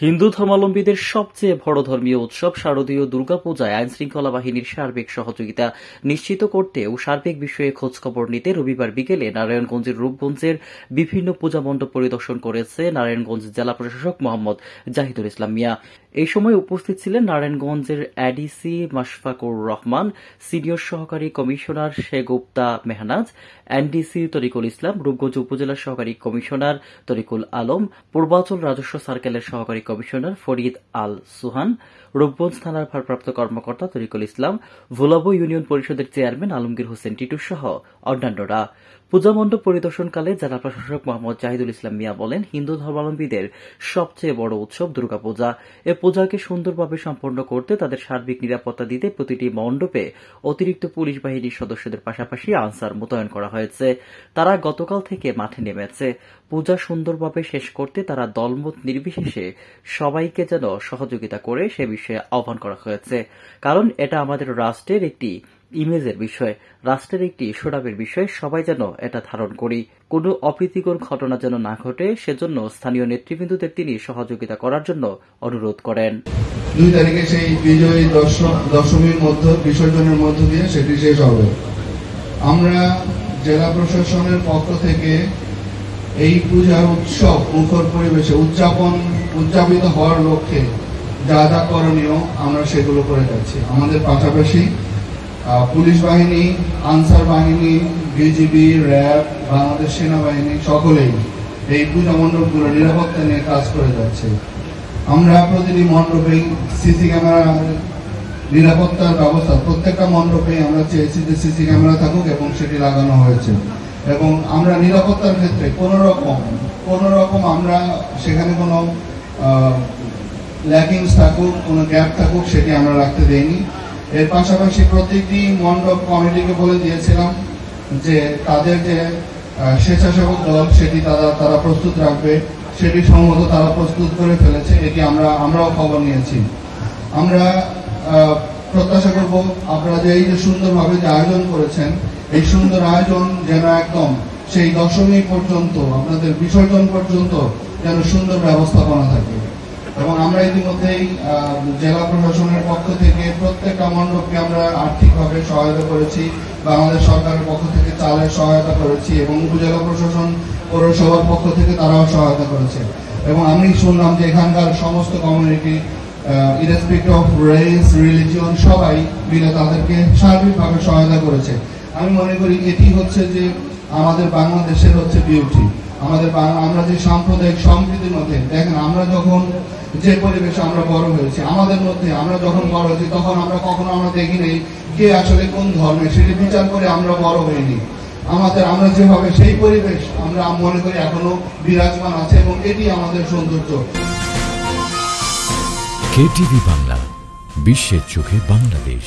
হিন্দু ধর্মাবলম্বীদের সবচেয়ে বড় ধর্মীয় উৎসব শারদীয় দুর্গাপূজায় আইনশৃঙ্খলা বাহিনীর সার্বিক সহযোগিতা নিশ্চিত করতে ও সার্বিক বিষয়ে খোঁজখবর নিতে রবিবার বিকেলে নারায়ণগঞ্জের রূপগঞ্জের বিভিন্ন পূজা মণ্ডপ পরিদর্শন করেছে নারায়ণগঞ্জ জেলা প্রশাসক মোহাম্মদ জাহিদুল ইসলাম মিয়া। এই সময় উপস্থিত ছিলেন নারায়ণগঞ্জের এডিসি মাশফাকুর রহমান, সিনিয়র সহকারী কমিশনার শেগুপ্তা মেহনাজ, এনডিসি তরিকুল ইসলাম, রূপগঞ্জ উপজেলার সহকারী কমিশনার তরিকুল আলম, পূর্বাঞ্চল রাজস্ব সার্কেলের সহকারী কমিশনার ফরিদ আল সুহান, রূপগঞ্জ থানার ভারপ্রাপ্ত কর্মকর্তা তরিকুল ইসলাম, ভোলাবো ইউনিয়ন পরিষদের চেয়ারম্যান আলমগীর হোসেন টিটু সহ অন্যান্যরা। পূজা মণ্ডপ পরিদর্শনকালে জেলা প্রশাসক মোহাম্মদ জাহিদুল ইসলাম মিয়া বলেন, হিন্দু ধর্মাবলম্বীদের সবচেয়ে বড় উৎসব দুর্গাপূজা। এ পূজাকে সুন্দরভাবে সম্পন্ন করতে তাদের সার্বিক নিরাপত্তা দিতে প্রতিটি মণ্ডপে অতিরিক্ত পুলিশ বাহিনীর সদস্যদের পাশাপাশি আনসার মোতায়েন করা হয়েছে। তারা গতকাল থেকে মাঠে নেমেছে। পূজা সুন্দরভাবে শেষ করতে তারা দলমত নির্বিশেষে সবাইকে যেন সহযোগিতা করে সে বিষয়ে আহ্বান করা হয়েছে। কারণ এটা আমাদের রাষ্ট্রের একটি ইমেজের বিষয়, রাষ্ট্রের একটি সুনামের বিষয়। সবাই যেন এটা ধারণ করি, কোনো অপ্রীতিকর ঘটনা যেন না ঘটে, সেজন্য স্থানীয় নেতৃবৃন্দদের তিনি সহযোগিতা করার জন্য অনুরোধ করেন। 2 তারিখে সেই বিজয়ী দশমীর বিসর্জনের মধ্য দিয়ে সেটি শেষ হবে। আমরা জেলা প্রশাসনের পক্ষ থেকে এই পূজার উৎসব মুখর পরিবেশে উদযাপিত হওয়ার লক্ষ্যে যা যা করণীয় আমরা সেগুলো করে যাচ্ছি। আমাদের পাশাপাশি পুলিশ বাহিনী, আনসার বাহিনী, বিজিবি, র্যাব, বাংলাদেশ সেনাবাহিনী সকলেই এই পূজা মণ্ডপগুলো নিরাপত্তা নিয়ে কাজ করে যাচ্ছে। আমরা প্রতিটি মণ্ডপেই সিসি ক্যামেরা নিরাপত্তার ব্যবস্থা, প্রত্যেকটা মণ্ডপেই আমরা চেয়েছি যে সিসি ক্যামেরা থাকুক এবং সেটি লাগানো হয়েছে। এবং আমরা নিরাপত্তার ক্ষেত্রে কোন রকম আমরা সেখানে কোনো ল্যাকিংস থাকুক, কোনো গ্যাপ থাকুক, সেটি আমরা রাখতে দেইনি। এর পাশাপাশি প্রত্যেকটি মণ্ডপ কমিটিকে বলে দিয়েছিলাম যে তাদের যে স্বেচ্ছাসেবক দল সেটি তারা প্রস্তুত রাখবে। সেটি সম্ভবত তারা প্রস্তুত করে ফেলেছে, এটি আমরাও খবর নিয়েছি। আমরা প্রত্যাশা করব আপনারা যে এই যে সুন্দরভাবে যে আয়োজন করেছেন, এই সুন্দর আয়োজন যেন একদম সেই দশমী পর্যন্ত, আপনাদের বিসর্জন পর্যন্ত যেন সুন্দর ব্যবস্থাপনা থাকে। এবং আমরা ইতিমধ্যেই জেলা প্রশাসনের পক্ষ থেকে প্রত্যেকটা মণ্ডপকে আমরা আর্থিকভাবে সহায়তা করেছি, বাংলাদেশ সরকারের পক্ষ থেকে চালের সহায়তা করেছি এবং উপজেলা প্রশাসন পৌরসভার পক্ষ থেকে তারাও সহায়তা করেছে। এবং আমি শুনলাম যে এখানকার সমস্ত community irrespective of race, religion সবাই মিলে তাদেরকে সার্বিকভাবে সহায়তা করেছে। আমি মনে করি এটি হচ্ছে যে আমাদের বাংলাদেশের হচ্ছে বিউটি। আমরা যে সাম্প্রদায়িক সম্প্রীতির মধ্যে দেখেন, আমরা যখন যে পরিবেশে আমরা বড় হয়েছি, আমাদের মধ্যে আমরা যখন বড় হয়েছি তখন আমরা কখনো দেখি নেই কে আসলে কোন ধর্মে, সেটি বিচার করে আমরা বড় হইনি। আমরা যেভাবে সেই পরিবেশ আমরা মনে করি এখনো বিরাজমান আছে এবং এটি আমাদের সৌন্দর্য। কেটিভি বাংলা, বিশ্বের চোখে বাংলাদেশ।